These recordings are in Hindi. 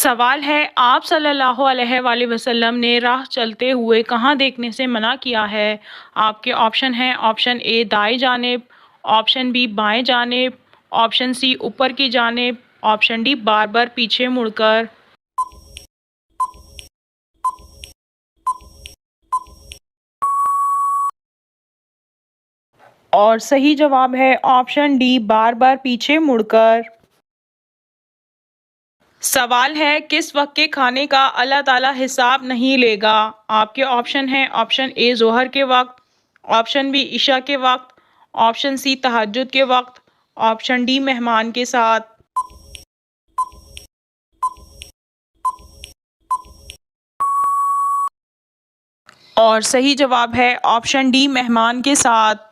सवाल है आप सल्लल्लाहु अलैहि वसल्लम ने राह चलते हुए कहाँ देखने से मना किया है। आपके ऑप्शन हैं ऑप्शन ए दाएं जानिब, ऑप्शन बी बाएं जानिब, ऑप्शन सी ऊपर की जानिब, ऑप्शन डी बार बार पीछे मुड़कर। और सही जवाब है ऑप्शन डी बार बार पीछे मुड़कर। सवाल है किस वक्त के खाने का अल्लाह ताला हिसाब नहीं लेगा। आपके ऑप्शन हैं ऑप्शन ए जोहर के वक्त, ऑप्शन बी इशा के वक्त, ऑप्शन सी तहज्जुद के वक्त, ऑप्शन डी मेहमान के साथ। और सही जवाब है ऑप्शन डी मेहमान के साथ।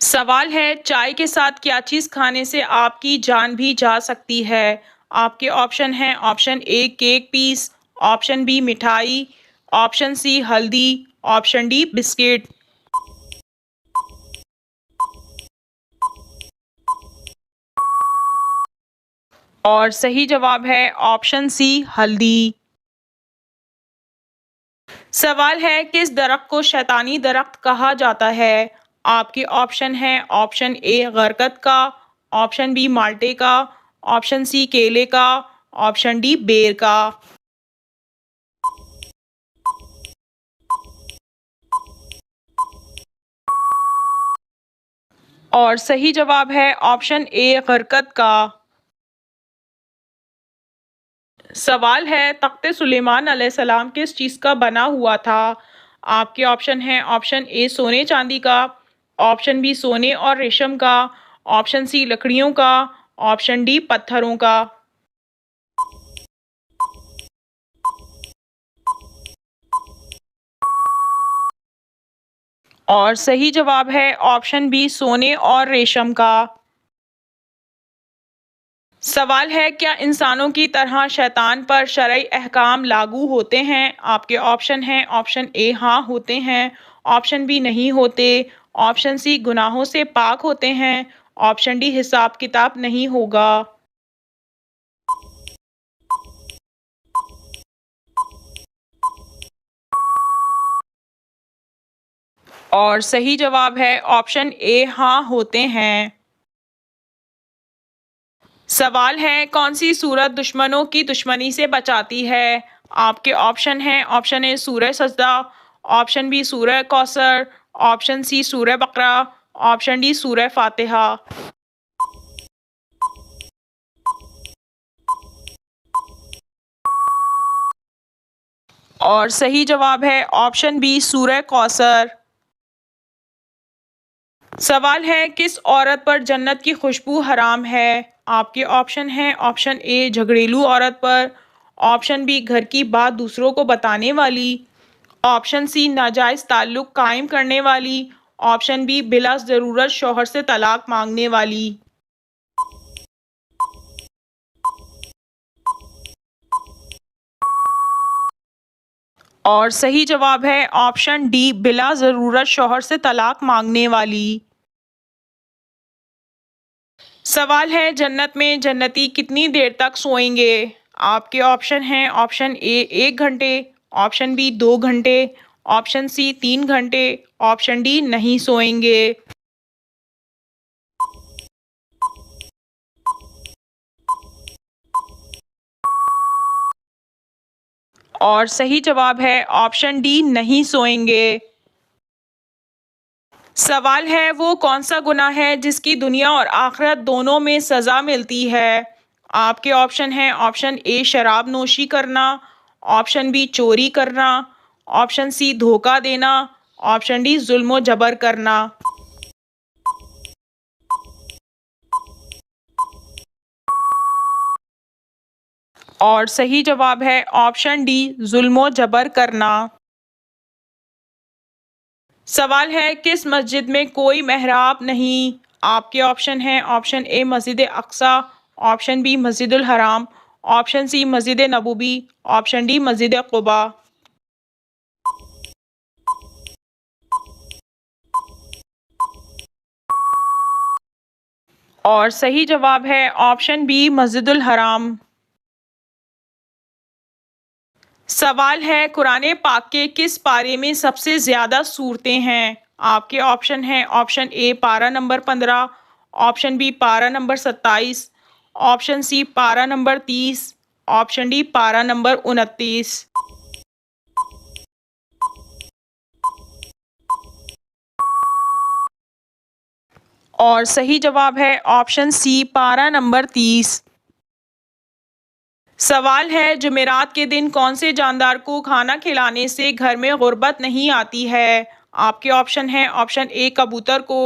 सवाल है चाय के साथ क्या चीज़ खाने से आपकी जान भी जा सकती है। आपके ऑप्शन हैं option A cake piece, option B मिठाई, ऑप्शन सी हल्दी, ऑप्शन डी बिस्किट। और सही जवाब है ऑप्शन सी हल्दी। सवाल है किस दरख्त को शैतानी दरख्त कहा जाता है। आपके ऑप्शन हैं ऑप्शन ए गरकत का, ऑप्शन बी माल्टे का, ऑप्शन सी केले का, ऑप्शन डी बेर का। और सही जवाब है ऑप्शन ए गरकत का। सवाल है तख्ते सुलेमान अलैहिस्सलाम किस चीज़ का बना हुआ था। आपके ऑप्शन हैं ऑप्शन ए सोने चांदी का, ऑप्शन बी सोने और रेशम का, ऑप्शन सी लकड़ियों का, ऑप्शन डी पत्थरों का। और सही जवाब है ऑप्शन बी सोने और रेशम का। सवाल है क्या इंसानों की तरह शैतान पर शरई अहकाम लागू होते हैं। आपके ऑप्शन हैं ऑप्शन ए हाँ होते हैं, ऑप्शन बी नहीं होते, ऑप्शन सी गुनाहों से पाक होते हैं, ऑप्शन डी हिसाब किताब नहीं होगा। और सही जवाब है ऑप्शन ए हाँ होते हैं। सवाल है कौन सी सूरत दुश्मनों की दुश्मनी से बचाती है। आपके ऑप्शन हैं ऑप्शन ए सूरह सजदा, ऑप्शन बी सूरह कौसर, ऑप्शन सी सूरह बकरा, ऑप्शन डी सूरह फातिहा। और सही जवाब है ऑप्शन बी सूरह कौसर। सवाल है किस औरत पर जन्नत की खुशबू हराम है। आपके ऑप्शन हैं ऑप्शन ए झगड़ेलू औरत पर, ऑप्शन बी घर की बात दूसरों को बताने वाली, ऑप्शन सी नाजायज़ ताल्लुक कायम करने वाली, ऑप्शन बी बिला ज़रूरत शौहर से तलाक मांगने वाली। और सही जवाब है ऑप्शन डी बिला ज़रूरत शौहर से तलाक मांगने वाली। सवाल है जन्नत में जन्नती कितनी देर तक सोएंगे। आपके ऑप्शन हैं ऑप्शन ए 1 घंटे, ऑप्शन बी 2 घंटे, ऑप्शन सी 3 घंटे, ऑप्शन डी नहीं सोएंगे। और सही जवाब है ऑप्शन डी नहीं सोएंगे। सवाल है वो कौन सा गुनाह है जिसकी दुनिया और आखिरत दोनों में सज़ा मिलती है। आपके ऑप्शन हैं ऑप्शन ए शराब नोशी करना, ऑप्शन बी चोरी करना, ऑप्शन सी धोखा देना, ऑप्शन डी जुल्म जबर करना। और सही जवाब है ऑप्शन डी जुल्म जबर करना। सवाल है किस मस्जिद में कोई मेहराब नहीं। आपके ऑप्शन हैं ऑप्शन ए मस्जिद अक्सा, ऑप्शन बी मस्जिदुल हराम, ऑप्शन सी मस्जिद नबूवी, ऑप्शन डी मस्जिद कुबा। और सही जवाब है ऑप्शन बी मस्जिदुल हराम। सवाल है, कुरान पाक के किस पारे में सबसे ज्यादा सूरतें हैं? आपके ऑप्शन हैं, ऑप्शन ए पारा नंबर 15, ऑप्शन बी पारा नंबर 27, ऑप्शन सी पारा नंबर 30, ऑप्शन डी पारा नंबर 29। और सही जवाब है ऑप्शन सी पारा नंबर 30। सवाल है, जुमेरात के दिन कौन से जानदार को खाना खिलाने से घर में गुर्बत नहीं आती है? आपके ऑप्शन हैं, ऑप्शन ए कबूतर को,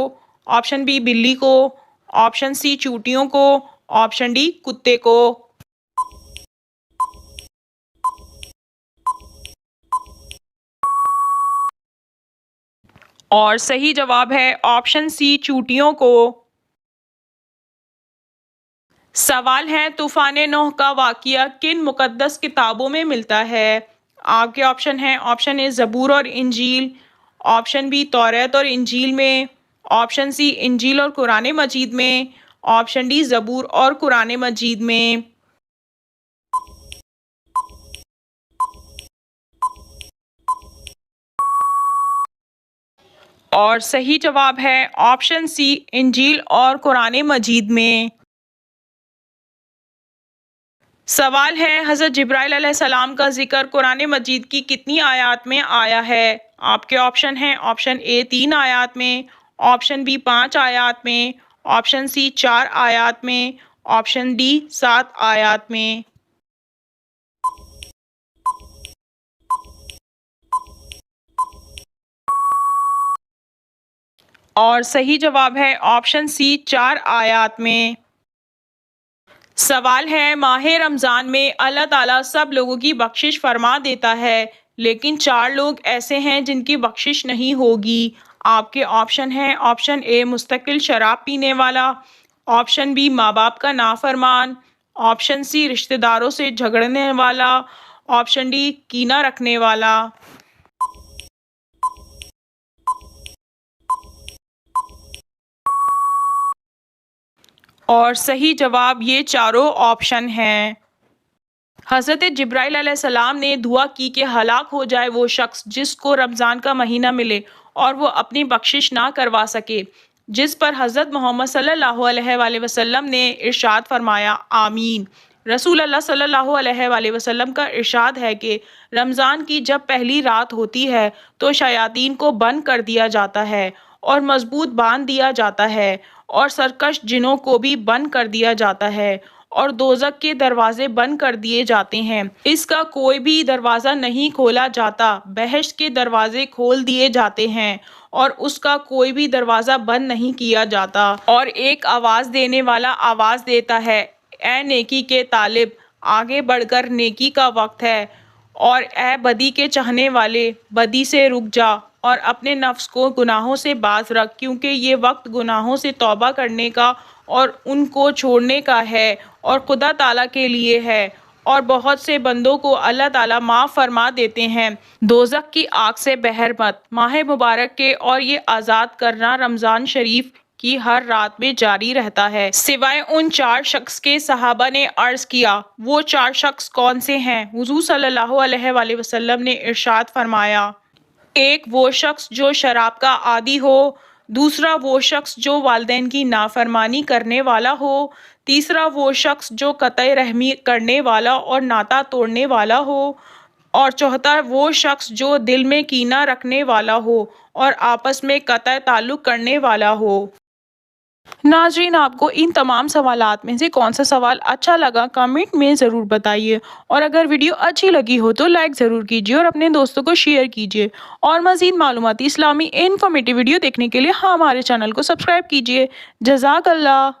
ऑप्शन बी बिल्ली को, ऑप्शन सी चूटियों को, ऑप्शन डी कुत्ते को। और सही जवाब है ऑप्शन सी चूटियों को। सवाल है, तूफान नूह का वाक़या किन मुक़द्दस किताबों में मिलता है? आपके ऑप्शन हैं, ऑप्शन ए ज़बूर और इंजील, ऑप्शन बी तौरात और इंजील में, ऑप्शन सी इंजील और कुरान मजीद में, ऑप्शन डी ज़बूर और कुरान मजीद में। और सही जवाब है ऑप्शन सी इंजील और कुरान मजीद में। सवाल है, हज़रत जिब्राइल अलैहिस्सलाम का जिक्र कुरान मजीद की कितनी आयत में आया है? आपके ऑप्शन हैं, ऑप्शन ए 3 आयत में, ऑप्शन बी 5 आयत में, ऑप्शन सी 4 आयत में, ऑप्शन डी 7 आयत में। और सही जवाब है ऑप्शन सी 4 आयत में। सवाल है, माह रमज़ान में अल्लाह ताला सब लोगों की बख्शिश फरमा देता है, लेकिन 4 लोग ऐसे हैं जिनकी बख्शिश नहीं होगी। आपके ऑप्शन हैं, ऑप्शन ए मुस्तकिल शराब पीने वाला, ऑप्शन बी माँ बाप का नाफरमान, ऑप्शन सी रिश्तेदारों से झगड़ने वाला, ऑप्शन डी कीना रखने वाला। और सही जवाब ये चारों ऑप्शन हैं। हज़रत जिब्राइल अलैहिस्सलाम ने दुआ की कि हलाक हो जाए वो शख्स जिसको रमज़ान का महीना मिले और वो अपनी बख्शिश ना करवा सके, जिस पर हज़रत मोहम्मद सल्लल्लाहु अलैहि वसल्लम ने इरशाद फरमाया, आमीन। रसूल अल्लाह सल्लल्लाहु अलैहि वसल्लम का इरशाद है कि रमज़ान की जब पहली रात होती है तो शयातीन को बंद कर दिया जाता है और मजबूत बांध दिया जाता है और सरकश जिनों को भी बंद कर दिया जाता है और दोज़ख के दरवाजे बंद कर दिए जाते हैं। इसका कोई भी दरवाज़ा नहीं खोला जाता, बहश्त के दरवाजे खोल दिए जाते हैं और उसका कोई भी दरवाज़ा बंद नहीं किया जाता। और एक आवाज़ देने वाला आवाज़ देता है, ए नेकी के तालिब, आगे बढ़कर नेकी का वक्त है, और ए बदी के चाहने वाले, बदी से रुक जा और अपने नफ्स को गुनाहों से बाज रख, क्योंकि ये वक्त गुनाहों से तौबा करने का और उनको छोड़ने का है और खुदा ताला के लिए है, और बहुत से बंदों को अल्लाह ताला माफ़ फरमा देते हैं। दोज़ख की आग से बहर मत। माह मुबारक के और ये आज़ाद करना रमज़ान शरीफ की हर रात में जारी रहता है, सिवाय उन 4 शख्स के। सहाबा ने अर्ज किया, वो 4 शख्स कौन से हैं? हुज़ूर सल्लल्लाहु अलैहि वसल्लम ने इरशाद फरमाया, एक वो शख्स जो शराब का आदी हो, दूसरा वो शख्स जो वालिदैन की नाफरमानी करने वाला हो, तीसरा वो शख्स जो कतई रहमी करने वाला और नाता तोड़ने वाला हो, और चौथा वो शख्स जो दिल में कीना रखने वाला हो और आपस में कतई ताल्लुक़ करने वाला हो। नाज़रीन, आपको इन तमाम सवालात में से कौन सा सवाल अच्छा लगा कमेंट में ज़रूर बताइए, और अगर वीडियो अच्छी लगी हो तो लाइक ज़रूर कीजिए और अपने दोस्तों को शेयर कीजिए। और मज़ीद मालूमाती इस्लामी इन्फॉर्मेटिव वीडियो देखने के लिए हमारे चैनल को सब्सक्राइब कीजिए। जज़ाकल्लाह।